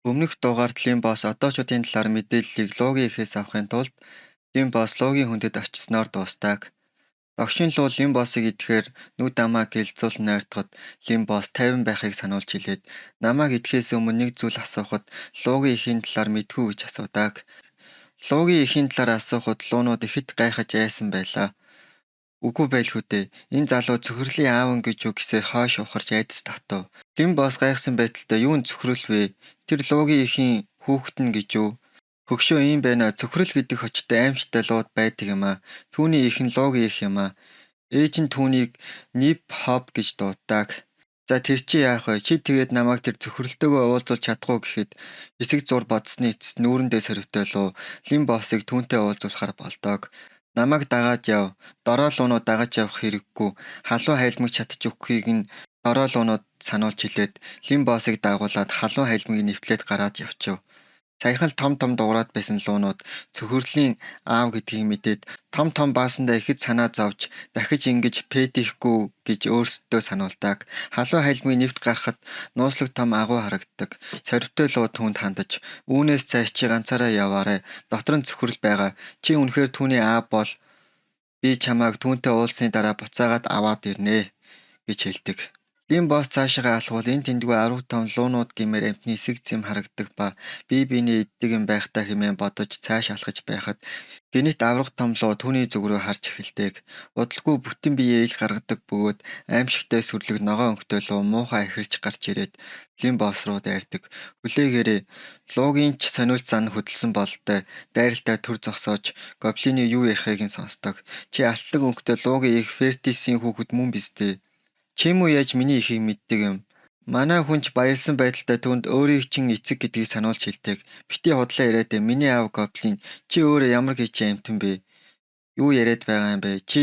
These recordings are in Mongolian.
Өмнөх дугаард Лимбос одоочдын талаар мэдээллийг логийн эхээс авахын тулд Лимбос логийн хүндэд очисноор дуустав. Догшин луу Лимбосыг идэхээр нүд амаа гэлзуул найртахад Лимбос тайван байхыг сануулж хэлээд намайг идэхээс өмнө нэг зүйл асуухад логийн эхийн талаар мэдхүү гэж асуудаг. Логийн эхийн талаар асуухад луунууд ихэд гайхаж айсан байлаа. Үгүй байлгүй дээ. Энэ залуу цөхрөлийн аав гэж үг гэсээр хойш ухарч айдас татав. Лимбос гайхсан байдалтай юунд цөхрөл вэ? Тэр логийн эхийн хүүхэд нь гэж юу? Хөгшөө ийм байна. Цөхрөл гэдэг хочтой аимштай лууд байдаг юм аа. Түүний их нь логийн их юм аа. Ээж нь түүнийг Нип Хоб гэж дууддаг. За тэр чи яах вэ? Чи тэгээд намайг тэр цөхрөлтөөгөө уулзуулж чадахгүй гэхэд хэсэг зур бодсны эцэст нүүрэндээ сорвтоолоо Лимбосыг түүнтэй уулзуулахар болдог. Намайг дагаад яв. Дорой луунууд дагаж явах хэрэггүй. Халуун хайлмаг чадчих өгөхийг нь дорой луунууд сануулж хэлээд Лимбосыг дагуулад халуун хайлмыг нэвтлээд гараад явчихв. Саяхан л том дуурайд байсан луунууд цөхрөлийн аав гэдгийг мэдээд том баасандаа ихэд санаа зовж дахиж ингэж пэдэхгүй гэж өөрсдөө сануулдаг. Халуун хайлмыг нэвт гарахад нууцлаг том агуу харагддаг. Сорвтой луу түүнд хандаж үүнээс цааш чи ганцаараа яваарай. Дотор нь цөхрөл байгаа. Чи үнэхээр түүний аав бол би чамайг түүнтэй уулзсны дараа буцаагаад аваад ирнэ гэж хэлдэг. Лимбос цаашаа алхвал энэ тэндгүй 15 луунууд гэмээр амтны хэсэг зэм харагдаг ба бие биений иддэг юм байхтай хэмээн бодож цааш алхаж байхад гинэт аврах том луу түүний зүг рүү харж эхэлдэг. Удалгүй бүтэн биеэ ил гаргадаг бөгөөд аимшигтай сүрлэг ногоон өнгөтэй луу муухай ихэрч гарч ирээд Лимбос руу дайрдаг. Хүлээгээрээ луугийн ч сониулт зан хөдөлсөн бололтой дайралтай төр зогсоож гоблины юу ярихыг нь сонсдог. Чи алтлаг өнгөтэй луугийн их Фертисийн хүүхэд мөн биз дээ? Чи муу яаж миний ихийг мэддэг юм? Манай хүнч баярлсан байдалтай түүнд өөрийг чин эцэг гэдгийг сануулж хэлдэг. Бити худлаа яриад миний аав гоблин чи өөрөө ямар гэчээ амтан бэ? Юу яриад байгаа юм бэ? Чи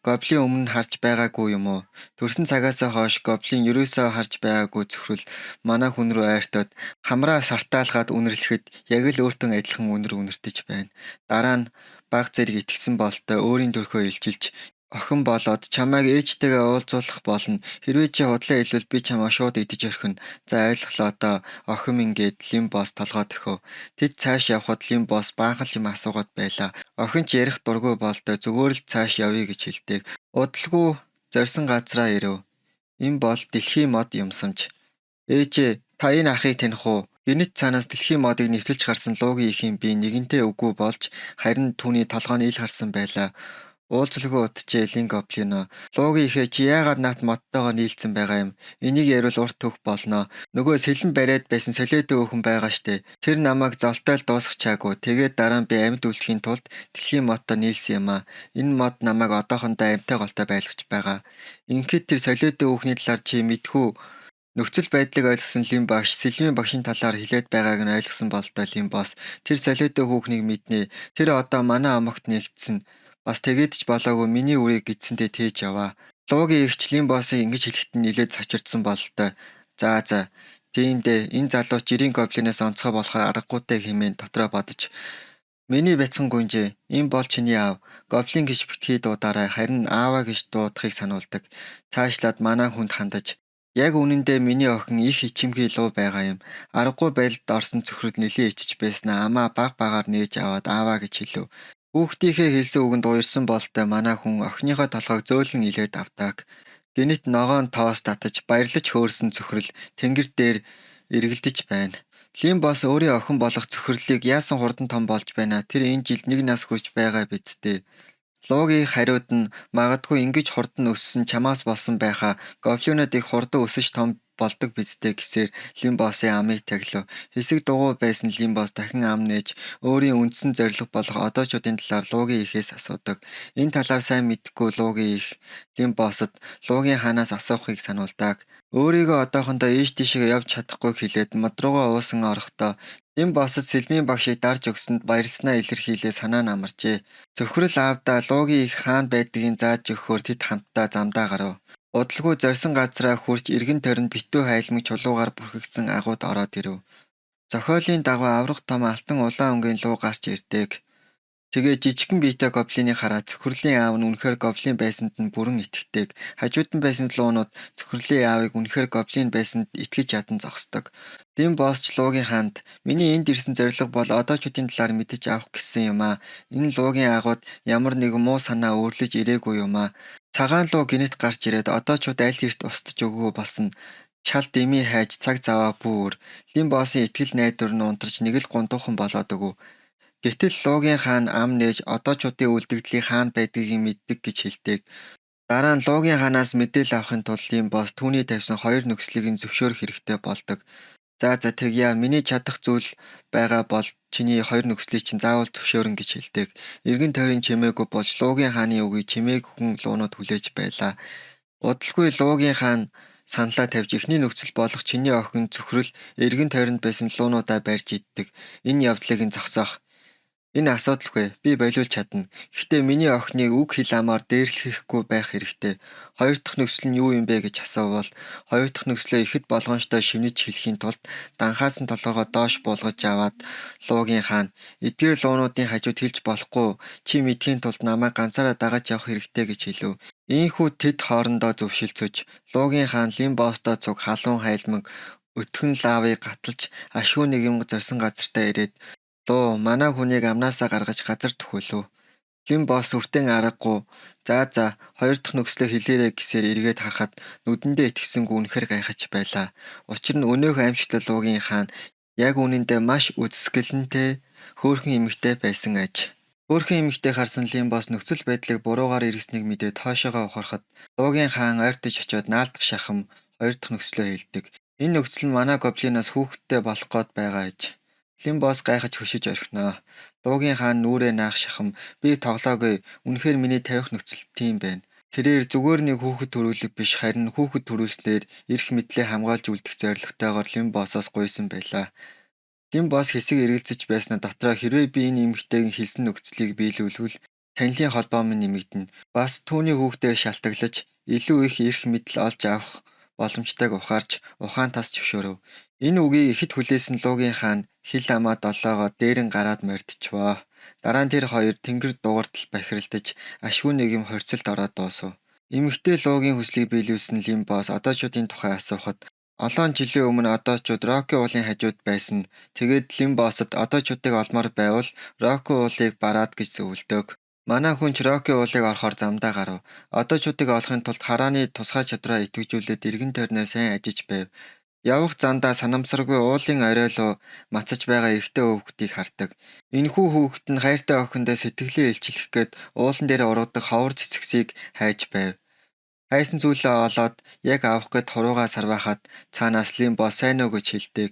гоблин өмнө харж байгаагүй юм уу? Төрсөн цагаасаа хойш гоблин ерөөсөө харж байгаагүй цөхрөл манай хүн рүү айртаад хамраа сартаалгаад үнэрлэхэд яг л өөртөө адилхан үнэр үнэртэж байна. Дараа нь баг зэрэг итгэсэн бололтой өөрийн төрхөө илчилж охин болоод чамайг ээжтэйгээ уулзуулах болно. Хэрвээ чи худлаа хэлвэл би чамаа шууд идэж орхино. За ойлголоо одоо охин минь гээд Лимбос толгой төхөв. Тэд цааш явхад Лимбос баахан юм асуугаад байлаа. Охин ч ярих дургүй болтой зүгээр л цааш явъя гэж хэлдэг. Удалгүй зорьсон газраа ирэв. Энэ бол дэлхийн мод юмсамж. Ээжээ та энэ ахыг таних уу? Гинэт цаанаас дэлхийн модыг нэвтэлж гарсан луугийн ихийн би нэгэнтээ үгүй болж харин түүний толгойн ил харсан байлаа. Уулзалгүй утжээ элин гоблино. Луугийн ихээ чи яагаад наад модтойгоо нийлцсэн байгаа юм? Энийг ярил урт төх болно. Нөгөө сэлэн бариад байсан солиотой өхөн байгаа штэ. Тэр намайг золтойл дуусгах чаагүй. Тэгээд дараа нь би амьд үлдэхийн тулд дэлхийн модтой нийлсэн юм аа. Энэ мод намайг одоохондоо амьтай голтой байлгаж байгаа. Ингээд тэр солиотой өхний талаар чи мэдхүү. Нөхцөл байдлыг ойлгосон Лимбагш сэлмийн багшийн талаар хэлээд байгааг нь ойлгосон бололтой Лимбос тэр солиотой хүүхнийг мэднэ. Тэр одоо манай амагт нэгдсэн. Бас тэгээд ч болоогүй миний үрийг гидсэнтэй тээж яваа. Луугийн ихч Лимбосыг ингэж хэлэхэд нь нилээд цочирдсан бололтой. За. Тийм дээ. Энэ залуу жирийн гоблинээс онцгой болохоор аргагүйтэй хэмээн дотроо бодож. Миний бяцхан гүнжээ. Энэ бол чиний аав. Гоблин гэж битгий дуудаарай. Харин ааваа гэж дуудахыг сануулдаг. Цаашлаад манай хүнд хандаж. Яг үнэндээ миний охин их ичимхий луу байгаа юм. Аргагүй байдалд орсон цөхрөд нэлээд ичиж байснаа амаа багаар нээж аваад ааваа гэж хэлв. Хүүхдийнхээ хэлсэн үгэнд уярсан бололтой манай хүн охиныхоо толгойг зөөлөн илээд авдаг. Гинэт ногоон тоос татаж баярлаж хөөрсөн цөхрөл тэнгэр дээр эргэлдэж байна. Лимбос өөрийн охин болох цөхрлийг яасан хурдан том болж байна. Тэр энэ жилд 1 нас хүрч байгаа биз дээ. Луугийн хариуд нь магадгүй ингэж хурдан өссөн чамаас болсон байхаа гоблинууд их хурдан өсөж том болдог биздээ гэсээр Лимбосын амыг таглав. Хэсэг дугуй байсан Лимбос дахин ам нээж өөрийн үндсэн зорилго болох одоочдын талаар луугийн ихээс асуудаг. Энэ талаар сайн мэдэхгүй луугийн их Лимбосод луугийн хаанаас асуухыг сануулдаг. Өөрийгөө одоохондоо ийш тийшээ явж чадахгүй хэлээд мод руугаа уусан орохдоо Лимбосод сэлмийн багшийг дарж өгсөнд баярлснаа илэрхийлээ санаа нь амарчээ. Цөхрөл аавдаа луугийн их хаан байдгийг зааж өгөхөөр тэд хамтдаа замдаа гарав. Удалгүй зорьсон газраа хурж эргэн тойронд битүү хайлмаг чулуугаар бүрхэгдсэн агууд ороод ирэв. Зохиолын дагуу аврах том алтан улаан өнгийн луу гарч ирдэг. Тэгээ жижигхэн биетэй гоблиныг хараад цөхрөлийн аав нь үнэхээр гоблин байсанд нь бүрэн итгэдэг. Хажууд нь байсан луунууд цөхрөлийн аавыг үнэхээр гоблин байсанд итгэж ядан зогсдог. Дэм боосч луугийн ханд "Миний энд ирсэн зорилго бол одоочуудын талаар мэдэж авах гэсэн юм аа. Энэ луугийн агууд ямар нэгэн муу санаа өөрлөж ирээгүй юм аа. Цагаан луу гинэт гарч ирээд одоочууд аль эрт устж өгөө болсон. Шал дэмий хайж цаг заваа бүү өр. Дэм боосын итгэл найдвар нь унтарч нэг л гундуухан болоод өгөө. Гэтэл Луугийн хаан ам нээж одоочуудын үлдэгдлийг хаана байдгийг мэддэг гэж хэлдэг. Дараа нь Луугийн хаанаас мэдээлэл авахын тулд ийм босс түүний тавьсан хоёр нөхцөлийг нь зөвшөөрөх хэрэгтэй болдог. За тэгье миний чадах зүйл байгаа бол чиний хоёр нөхцөлийг чинь заавал зөвшөөрнө гэж хэлдэг. Эргэн тойрон чимээгүй болж Луугийн хааны үгийг чимээгүй луунууд хүлээж байлаа. Удалгүй Луугийн хаан саналаа тавьж эхний нөхцөл болох чиний охин цөхрөл эргэн тойронд байсан луунуудаа барьж иддэг. Энэ явдлыг нь зогсоох. Энэ асуудалгүй. Би болиулж чадна. Гэхдээ миний охиныг үг хэл амаар дээрлэхгүй байх хэрэгтэй. Хоёр дахь нөхцөл нь юу юм бэ гэж асуувал хоёр дахь нөхцлөө ихэд болгоомжтой шинэж хэлэхийн тулд данхаас нь толгоогоо доош буулгаж аваад Луугийн хаан эдгээр луунуудын хажууд хэлж болохгүй. Чи мэдхийн тулд намайг ганцаараа дагаж явах хэрэгтэй гэж хэлв. Ийхүү тэд хоорондоо зөвшөлдсөж Луугийн хаан Лимбостоо цуг халуун хайлмаг өтгөн лавыг гаталж ашгүй нэг юм зорьсон газартаа ирээд "Луу манай хүнийг амнаасаа гаргаж газар төхөөлөв. Лим босс үртэн аргагүй. За хоёр дахь нөхцөлөө хэлээрэй" гэсээр эргээд харахад нүдэндээ итгэсэнгүй үнэхээр гайхаж байлаа. Учир нь өнөөхөн аимшигтай Луугийн хаан яг үнэндээ маш үзэсгэлэнтэй хөөрхөн эмэгтэй байсан аж. Хөөрхөн эмэгтэй харсан Лим босс нөхцөл байдлыг буруугаар эргэснийг мэдээд хоошоогоо ухрахад Луугийн хаан ойртож очиод наалдах шахам хоёр дахь нөхцөлөө хэлдэг. Энэ нөхцөл нь манай гоблинаас хүүхэдтэй болох гээд байгаа аж. Лим босс гайхаж хөшиж орхиноо. Луугийн хаан нүрээ наах шахам "Би тоглоогүй. Үнэхээр миний тавих нөхцөл тийм байна. Тэрээр зүгээр нэг хүүхэд төрүүлэг биш харин хүүхэд төрүүлснээр эрх мэдлээ хамгаалж үлдэх зорилготойгоор Лим боссоос гуйсан байлаа. Лим босс хэсэг эргэлзэж байснаа дотроо хэрвээ би энэ эмэгтэйгийн хэлсэн нөхцөлийг биелүүлвэл танилын холбоо минь нэмэгдэнэ. Бас түүний хүүхдээр шалтгаглаж илүү их эрх мэдэл олж авах боломжтойг ухаарч ухаантаас зөвшөөрөв. Энэ үгийг ихэд хүлээсэн Луугийн хаан хил амаа долоогоо дээрэн гараад морьдчихвоо. Дараа нь тэр хоёр тэнгэр дугартал бахиралдаж ашгүй нэг юм хорцолд ороод дуусав. Эмэгтэй Луугийн хүслийг биелүүлсэн Лим босс одоочуудын тухай асуухад олон жилийн өмнө одоочууд Роки уулын хажууд байсан. Тэгээд Лим боссод одоочуудыг олмоор байвал Роки уулыг бараад гэж зөвлөдөг. Манай хүн ч Роки уулыг орохоор замдаа гарав. Одоочуудыг олохын тулд харааны тусгай чадвараа идэвхжүүлээд эргэн тойрноо сайн ажиж байв. Явах зандаа санамсаргүй уулын орой руу мацаж байгаа эрэгтэй хүүхдийг хардаг. Энэхүү хүүхэд нь хайртай охиндоо сэтгэлээ илчлэх гээд уулан дээр ургадаг ховор цэцгсийг хайж байв. Хайсан зүйлээ олоод яг авах гээд хуруугаа сарваахад цаанаас Лим босс сайн уу гэж хэлдэг.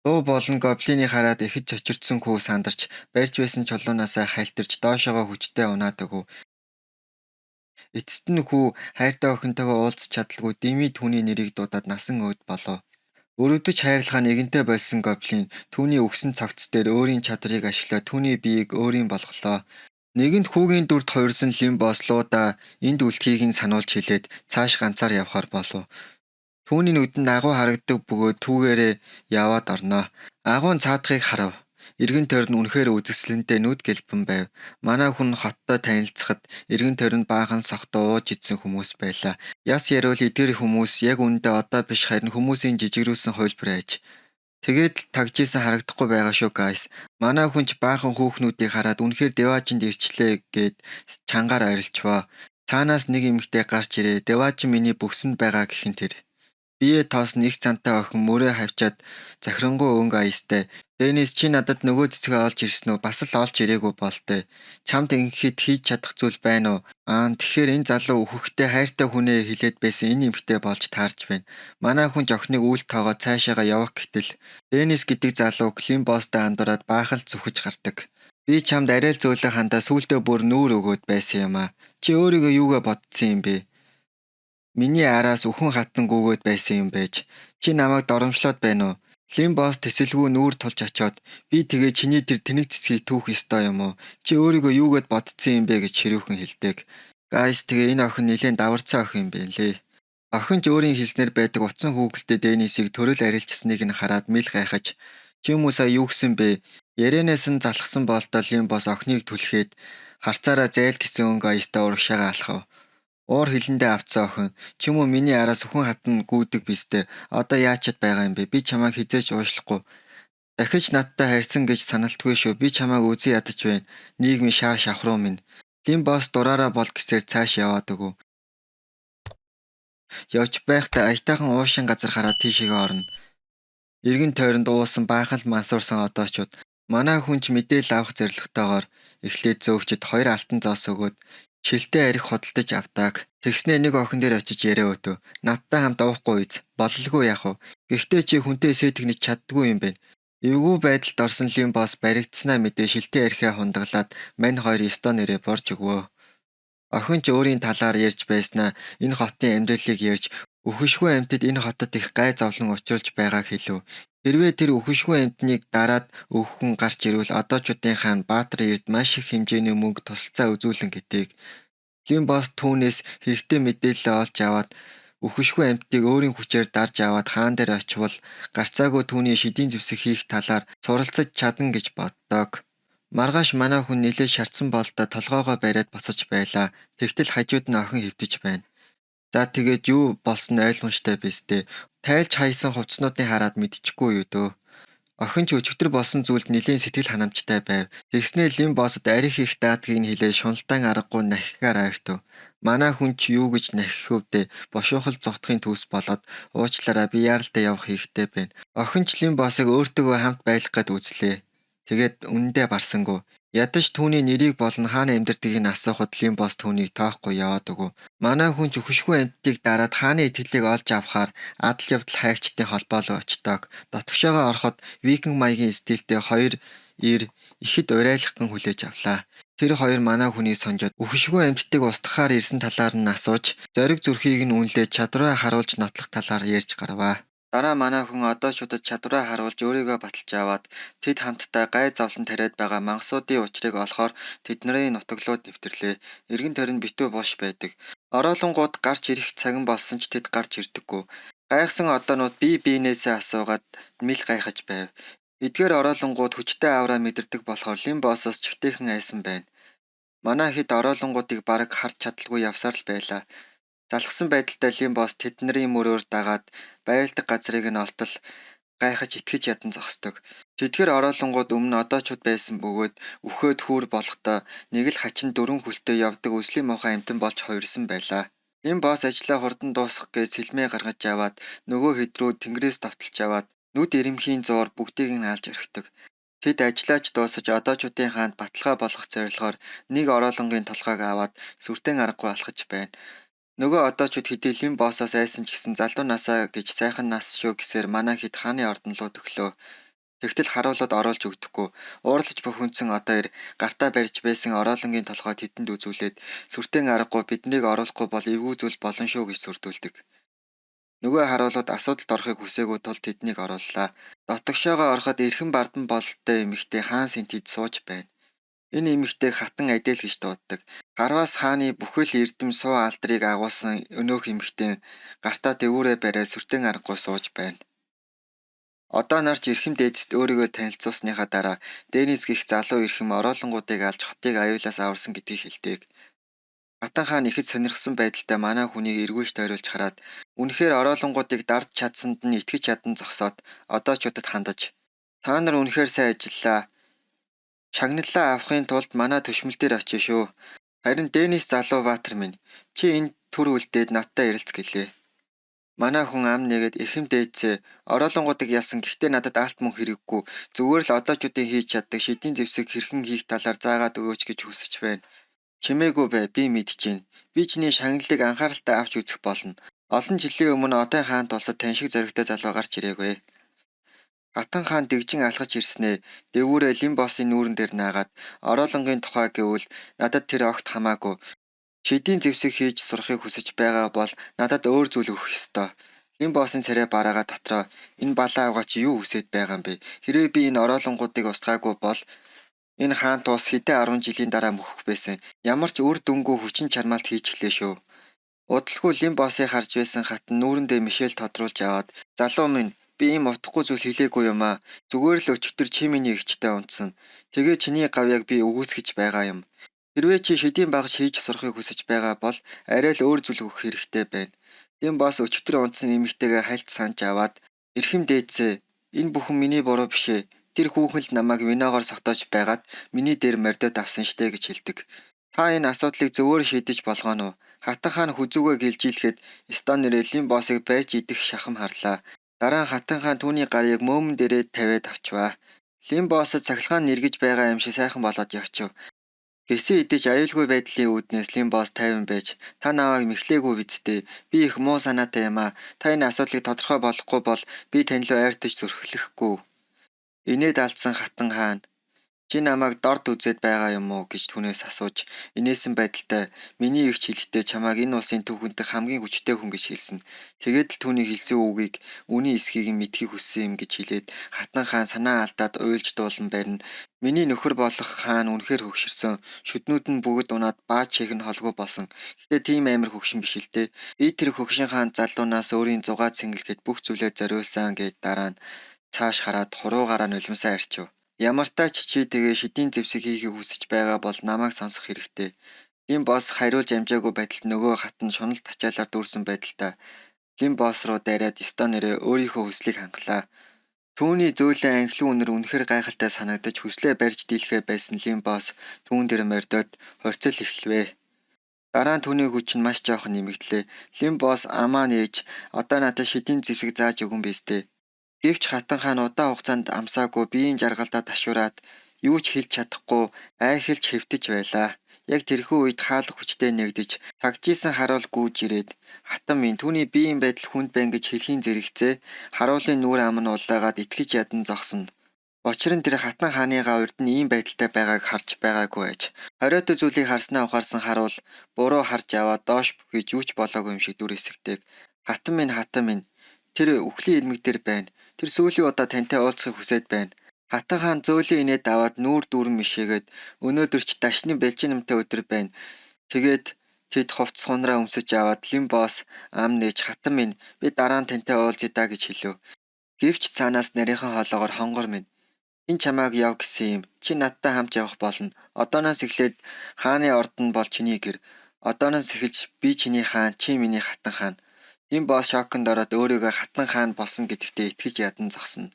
Луу болон гоблиныг хараад ихэд чочирдсан хүү сандарч барьж байсан чулуунаасаа хальтарч доошоогоо хүчтэй унаад өгөв. Эцэст нь хүү хайртай охинтойгоо уулзах чадалгүй Дими түүний нэрийг дуудаад насан өөд болов. Өрөвдөж хайрлахаа нэгэнтээ болсон гоблин түүний өгсөн цогц дээр өөрийн чадрыг ашиглаад түүний биеийг өөрийн болголоо. Нэгэнт хүүгийн дүрд хувирсан Лим босс луудаа энд үлдэхийг нь сануулж хэлээд цааш ганцаар явхаар болов. Түүний нүдэнд агуу харагддаг бөгөөд түүгээрээ яваад орноо. Агуун цаадахыг харав. Эргэн тойрон үнэхээр үзэсгэлэнтэй нүд гэлбэн байв. Манай хүн хоттой танилцахад эргэн тойронд баахан сохтой ууж идсэн хүмүүс байлаа. Яс ярил эдгээр хүмүүс яг үүндээ одоо биш харин хүмүүсийн жижигрүүлсэн хувилбар аж. Тэгээд л тагжижсэн харагдахгүй байгаа шүү guys. Манай хүн ч баахан хүүхнүүдийг хараад үнэхээр Деважинд ирчлээ гэд чангаар арилжваа. Цаанаас нэг эмэгтэй гарч ирээ. Деважи миний бөхсөнд байгаа гэхин тэр. Бие тоосны их цантай охин мөрөө хавчаад захирангуй өнгө аястай. Дэнис чи надад нөгөө цэцгээ олж ирсэн үү? Бас л олж ирээгүй болтой. Чамд ингэхэд хийж чадах зүйл байна уу? Тэгэхээр энэ залуу үхэхтэй хайртай хүнээ хилээд байсан энэ эмэгтэй болж таарч байна. Манай хүн ч охиныг үл тоогоо цаашаага явах гэтэл Дэнис гэдэг залуу Лим босстой андуураад баахал зүхэж гардаг. Би чамд арай л зөөлөн хандаа сүултээ бүр нүүр өгөөд байсан юм аа. Чи өөрийгөө юугаа бодсон юм бэ? Миний араас үхэн хатан гүгээд байсан юм байж. Чи намайг доромжлоод байна уу? Лим босс тэсэлгүй нүүр тулж очиод би тэгээ чиний тэр тэнэг цэцгийг түүх ёстой юм уу? Чи өөрийгөө юугээд бодсон юм бэ гэж ширүүхэн хэлдэг. Гайс тэгээ энэ охин нэлээд даварцсан охин юм байна лээ. Охин ч өөрийн хэлснээр байдаг утсан хүүгэлтэй Дэнисийг төрөл арилжсаныг нь хараад мэл гайхаж "Чи юм уу сая юу гсэн бэ? Ярэнээс нь залхсан болтол Лимбос охиныг түлхээд харцаараа зээл гисэн өнгө аястаа урагшаага алхав. Уур хилэндээ авцсан охин чи мөн миний араас хүн хатан гүйдэг бистэ. Одоо яачаад байгаа юм бэ? Би чамайг хизээч уушлахгүй. Дахиж надтай харьсан гэж саналтгүй шүү. Би чамайг үзэн ядаж байна. Нийгмийн шаар шавхруу минь. Лимбос дураараа бол гэсээр цааш яваад өгөв. Явж байхдаа аятайхан уушин газар хараад тийшээгээ орно. Иргэн тойронд уусан баахан л мансуурсан одоочууд манай хүнч мэдээлэл авах зорилготойгоор эхлээд зөөгчд 2 алтан зоос өгөөд шилтэй арх худалдаж авдааг. Тэгснээ нэг охин дээр очиж яриа өтөв. Надтай хамт уухгүй үз. Бололгүй яах вэ? Гэхдээ чи хүнтэй сэтгнэж чаддгүй юм байна. Эвгүй байдалд орсон Лимбос баригдсанаа мэдээ шилтэй архиа хундаглаад мань хоёр ёстой нэрээ борж өгвөө. Охин ч өөрийн талаар ярьж байснаа энэ хотын амьдралыг ярьж үхшгүй амьтад энэ хотод их гай зовлон учруулж байгааг хэлв. Хэрвээ тэр үхшгүй амьтныг дараад өгөхөн гарч ирвэл одоочуудын хаан Баатар Эрд маш их хэмжээний мөнгө тусалцаа үзүүлэн гэтээг. Лимбос түүнээс хэрэгтэй мэдээлэл олж аваад үхшгүй амьтдыг өөрийн хүчээр дарж аваад хаан дээр очивол гарцаагүй түүний шидийн зэвсэг хийх талаар суралцаж чадна гэж боддог. Маргааш манай хүн нэлээд шарцсан болдоо толгоогоо бариад босож байлаа. Тэгтэл хажууд нь охин хэвтэж байна. За тэгээд юу болсон ойлгомжтой биз дээ. Тайлж хайсан хувцснуудыг хараад мэдчихгүй юу дөө. Охин ч өчигдөр болсон зүйлд нэлийн сэтгэл ханамжтай байв. Тэгснээ Лимбосод арих их даадгийг нь хэлээ шуналтан аргагүй нахихаар ойртов. Манай хүн ч юу гэж нахих вдэ бошуухал зовтхын төс болоод уучлаарай би яаралтай явах хэрэгтэй байна. Охин ч Лимбосыг өөртөөгөө хамт байлгах гэд үзлээ. Тэгээд үнэндээ барсангүй. Ядаж түүний нэрийг болон хаана амьдардгийг нь асуухад Лимбос түүнийг тоохгүй яваад өгөв. Манай хүн ч үхшгүй амьтдыг дараад хааны итгэлийг олж авахаар адал явдал хайгчдын холбоолоо очдог. Дотгошоогоо ороход викинг маягийн стилтэй хоёр ир ихэд урайлахган хүлээж авлаа. Тэр хоёр манай хүнийг сонжоод үхшгүй амьтдыг устгахаар ирсэн талаар нь асууж, зориг зүрхийг нь үнэлээд чадвараа харуулж нотлох талаар ярьж гарваа. Дараа манай хүн одоочуудад чадвараа харуулж өөрийгөө баталж аваад тэд хамтдаа гай зовлон тариад байгаа мангасуудын учрыг олохоор тэдний нутаглууд нэвтрлээ. Эргэн тойронд битүү бош байдаг. Ороолонгууд гарч ирэх цаган болсон ч тэд гарч ирдэггүй. Гайхсан одоонууд бие биенээсээ асуугаад мэл гайхаж байв. Эдгээр ороолонгууд хүчтэй авраа мэдэрдэг болохоор Лимбосоос чигтэйхэн айсан байна. Манай хэд ороолонгуудыг бараг харж чадалгүй явсаар л байлаа. Залхсан байдалтай Лимбос тэдний мөрөөр дагаад байрладаг газрыг нь олтол гайхаж итгэж ядан зогсдог. Тэдгээр ороолонгууд өмнө одоочууд байсан бөгөөд үхээд хүүр болохдоо нэг л хачин дөрвөн хүлтэй явдаг үслийн муухай амтан болж хувирсан байлаа. Лимбос ажлаа хурдан дуусгах гэж сэлмээ гаргаж аваад нөгөө хэд рүү тэнгэрээс давталж аваад нүд ирэмхийн зуур бүгдийг нь алж орхидог. Тэд ажиллаач дуусаж одоочуудын хаанд баталгаа болгох зорилгоор нэг ороолонгийн толгойг аваад сүртэн аргагүй алхаж байна. Нөгөө одоочууд хэдий Лимбосоос айсан ч гэсэн залуу насаа гэж сайхан нас шүү гэсээр манай хэд хааны ордон руу төглөө. Тэгтэл харуулууд оруулж өгдөхгүй. Уурлаж бөхөнцөн одоо ир гартаа барьж байсан ороолонгийн толгой тэдэнд үзүүлээд сүртэн аргагүй биднийг оруулахгүй бол эвгүй зүйл болно шүү гэж сүрдүүлдэг. Нөгөө харуулууд асуудалд орохыг хүсээгүй тул тэднийг орууллаа. Дотгошоогоо ороход эрхэн бардан бололтой эмэгтэй хаан сэнтид сууж байна. Энэ эмэгтэйг хатан адил гэж дууддаг. Гарваас хааны бүхэл эрдэм суу алдрыг агуулсан өнөөх эмэгтэй гартаа дэвүүрээ бариад сүртэн аргагүй сууж байна. Одоо нарч эрхэм дээдэст өөрийгөө танилцуулсныхаа дараа Денис гих залуу эрхэм ороолонгуудыг алж хотыг аюулаас аварсан гэдгийг хэлдэг. Хатан хаан ихэд сонирхсан байдалтай манай хүнийг эргүүлж тойруулж хараад үнэхээр ороолонгуудыг дарж чадсанд нь итгэж чадан зогсоод одоочуудад хандаж та нар үнэхээр сайн ажиллаа. Шагналлаа авахын тулд манай төшмөл дээр очив шүү. Харин Денис залуу Баатар минь чи энэ төр үлдээд надтай ярилц гэлээ. Манай хүн ам нэгэд эрхэм дээдсээ ороолонгуудыг яасан гэхдээ надад алт мөн хэрэггүй. Зүгээр л одоочуудын хийж чаддаг шидийн зэвсэг хэрхэн хийх талаар заагаад өгөөч гэж хүсэж байна. Чимээгүй бай би мэдчихээн. Би чиний шагналыг анхааралтай авч үзэх болно. Олон жилийн өмнө одын хаан тулсад тань шиг зоригтой залуу гарч ирээгүй. Хатан хаан дэгжин алхаж ирснээ дэвүүрээ Лимбосын нүүрэн дээр наагаад ороолонгийн тухай гэвэл надад тэр огт хамаагүй. Шидийн зэвсэг хийж сурахыг хүсэж байгаа бол надад өөр зүйл өгөх ёстой. Лимбосын царай бараага дотроо энэ балаа авгаа чи юу хүсэж байгаа юм бэ? Хэрвээ би энэ ороолонгуудыг устгаагүй бол энэ хаан туус хэдэн 10 жилийн дараа мөхөх байсан. Ямар ч үр дүнгүй хүчин чармаалт хийчихлээ шүү. Удалгүй Лимбосыг харж байсан хатан нүүрэндээ Мишель тодруулж аваад залуу минь би би ийм утгагүй зүйл хэлээгүй юм аа. Зүгээр л өчигдөр чи миний эгчтэй унтсан. Тэгээ чиний гавьяаг би өгөөсгөж байгаа юм. Хэрвээ чи шидийн багш хийж сурахыг хүсэж байгаа бол арай л өөр зүйл өгөх хэрэгтэй байна. Лим босс өчигдөр унтсан эмэгтэйгээ хальт санаж аваад эрхэм дээдсээ энэ бүхэн миний буруу биш ээ. Тэр хүүхэн л намайг виногоор согтоож байгаад миний дээр мордод авсан штэ гэж хэлдэг. Та энэ асуудлыг зөвөр шийдэж болгоно уу? Хатан хаан хүзүүгээ гэлжилэхэд Стон нэрээ Лим боссыг барьж идэх шахам харлаа. Дараа нь Хатан хаан түүний гарыг мөөмөн дээрээ тавиад авчваа. Лим боссод цахилгаан нэргэж байгаа юм шиг сайхан болоод явчив. Гэсэн идэж аюулгүй байдлын үүднээс Лим босс тайван байж та намайг мэхлээгүй бидтэй. Би их муу санаатай юм аа. Та энэ асуудлыг тодорхой болгохгүй бол би тань руу айртаж зүрхлэхгүй. Инээд алдсан Хатан хаан чи намайг дорд үзээд байгаа юм уу гэж түүнээс асууж инээсэн байдалтай миний ихч хэлэхдээ чамайг энэ улсын түүхэнтэй хамгийн хүчтэй хүн гэж хэлсэн. Тэгээд л түүний хэлсэн үгийг үний эсхийг нь мэдхийг хүссэн юм гэж хэлээд Хатан хаан санаа алдаад уйлж дуулан барина. Миний нөхөр болох хаан үнэхээр хөгшөрсөн. Шүднүүд нь бүгд унаад баач чих нь холгүй болсон. Гэтэ тийм амар хөгшин биш л дээ. Би тэр хөгшин хаан залуунаас өөрийн зугаа цэнгэлгээд бүх зүйлээ зориулсан гэд дараа нь цааш хараад хуруугаараа нулимсаа арчив. Ямар ч тач чи тэгээ шидийн зэвсэг хийхийг хүсэж байгаа бол намайг сонсох хэрэгтэй. Лим босс хариулж амжаагүй байдалд нөгөө хатан шунал тачаалаар дүүрсэн байдалтай Лим босс руу дайраад Стон нэрээ өөрийнхөө хүслийг хангалаа. Түүний зөөлөн анхлын үнэр үнэхээр гайхалтай санагдаж хүслээ барьж дийлхээ байсан Лим босс түүн дээр мордоод хорцол эхлэвэ. Дараа нь түүний хүч нь маш жоохон нэмэгдлээ. Лим босс амаа нээж одоо надад шидийн зэвсэг зааж өгөн биз дээ. Гэвч Хатан хаан удаан хугацаанд амсаагүй биеийн жаргалдаа ташуураад юу ч хэлж чадахгүй айхэлж хэвтэж байлаа. Яг тэрхүү үед хаалга хүчтэй нэгдэж тагжижсэн харуул гүйж ирээд хатан минь түүний биеийн байдал хүнд байна гэж хэлхийн зэрэгцээ харуулын нүүр ам нь улаагаад итгэж ядан зогсоно. Учир нь тэр Хатан хааныгаа урд нь ийм байдалтай байгааг харж байгаагүй аж. Хориотой зүйлийг харснаа ухаарсан харуул буруу харж аваад доош бүхэж юу ч болоогүй юм шиг дүр эсэгтэйг. Хатан минь тэр үхлийн ирмэг дээр байна. Тэр сүүлийн удаа тантай уулзахыг хүсээд байна. Хатан хаан зөөлөн инээд аваад нүүр дүүрэн мишээгээд өнөөдөр ч дашны бэлжинэмтэй өдөр байна. Тэгээд тэд хувцс хунраа өмсөж аваад Лим босс ам нээж Хатан минь би дараа нь тантай уулзъя даа гэж хэлв. Гэвч цаанаас нарийнхан хоолоогоор хонгор минь энэ чамааг яв гэсэн юм. Чи надтай хамт явах болно. Одооноос эхлээд хааны орд нь бол чиний гэр. Одооноос эхэлж би чиний хаан, чи миний Хатан хаан. Лим босс шоконд ороод өөрийгөө Хатан хаан болсон гэдэгтээ итгэж ядан зогсоно.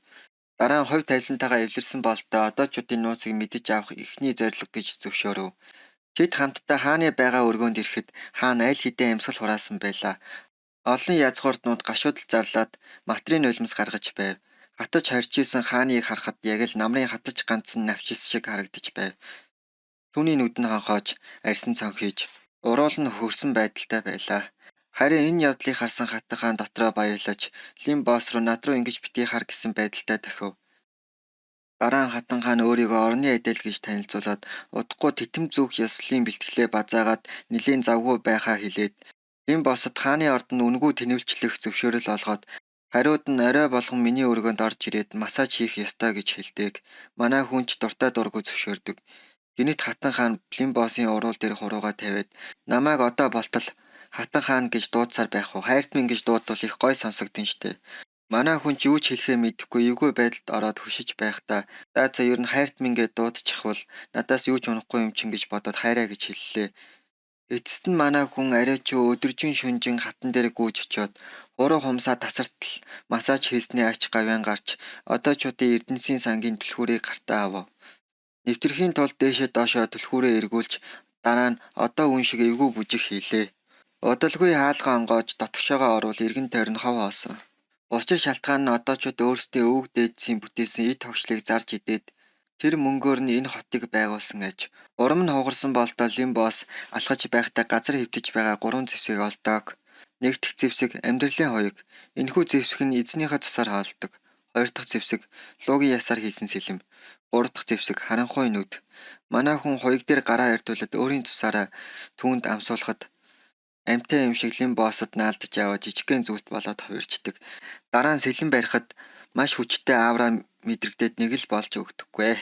Дараа нь хувь тавилантайгаа эвлэрсэн бололтой одоочуудын нууцыг мэдэж авах эхний зорилго гэж зөвшөөрөв. Тэд хамтдаа хааны байгаа өргөөнд ирэхэд хаан аль хэдийн амьсгал хураасан байлаа. Олон язгууртнууд гашуудал зарлаад матрийн нулимс гаргаж байв. Хатаж харж исэн хааныг харахад яг л намрын хатаж ганцсан навчис шиг харагдаж байв. Түүний нүд нь хонхоож, арьсан цонхиж, уруул нь хөрсөн байдалтай байлаа. Харин энэ явдлыг харсан Хатан хаан дотроо баярлаж Лим босс руу над руу ингэж битгий хар гэсэн байдалтай дахив. Дараа нь Хатан хаан өөрийгөө орны эдэл гэж танилцуулаад удахгүй титэм зүөх ёслолын бэлтгэлээ базаагаад нэлийн завгүй байхаа хэлээд Лим боссод хааны ордонд үнгүй тэнэвчлэх зөвшөөрөл олгоод хариуд нь орой болгон миний өргөнд орж ирээд массаж хийх ёстой гэж хэлдэг. Манай хүн ч дуртай дургүй зөвшөөрдөг. Гэнэт Хатан хаан Лим боссын уруул дээр хуруугаа тавиад намайг одоо болтол Хатан хаан гэж дуудсаар байх уу? Хайрт минь гэж дуудвал их гой сонсогдсон штэ. Манай хүн ч юу ч хэлэхээ мэдэхгүй эвгүй байдалд ороод хөшиж байхдаа за ер нь хайрт минь гэж дуудчихвал надаас юу ч унахгүй юм чин гэж бодоод хайраа гэж хэллээ. Эцэст нь манай хүн арай ч өдөржин шүнжин хатан дээр гүйж очиод хуруу хумсаа тасартал массаж хийсний ач гавьяан гарч одоочуудын Эрдэнэсийн сангийн түлхүүрийг гартаа авав. Нэвтэрхийн тулд дээшээ доошоо түлхүүрээ эргүүлж дараа нь одоо үн шиг эвгүй бүжиг хийлээ. Удалгүй хаалга онгоож дотгошоогоо орвол эргэн тойрон хов хоосон. Учир шалтгаан нь одоочууд өөрсдийн өвөг дээдсийн бүтээсэн эд хогшлыг зарж идээд тэр мөнгөөр нь энэ хотыг байгуулсан аж. Урам нь хугарсан болтол Лим босс алхаж байхдаа газар хэвтэж байгаа 3 зэвсгийг олдог. Нэг дахь зэвсэг амьдралын хоёг. Энэхүү зэвсэг нь эзнийхээ цусаар хаалдаг. Хоёр дахь зэвсэг луугийн ясаар хийсэн сэлэм. Гурав дахь зэвсэг харанхуй нүд. Манай хүн хоёг дээр гараа эрдүүлээд өөрийн цусаараа түүнд амсуулахад амьтаа юм шиг Лим боссод наалдаж аваад жижигхэн зүгт болоод хувирчдаг. Дараа нь сэлэн барихад маш хүчтэй аавраа мэдрэгдээд нэг л болж өгдөггүй.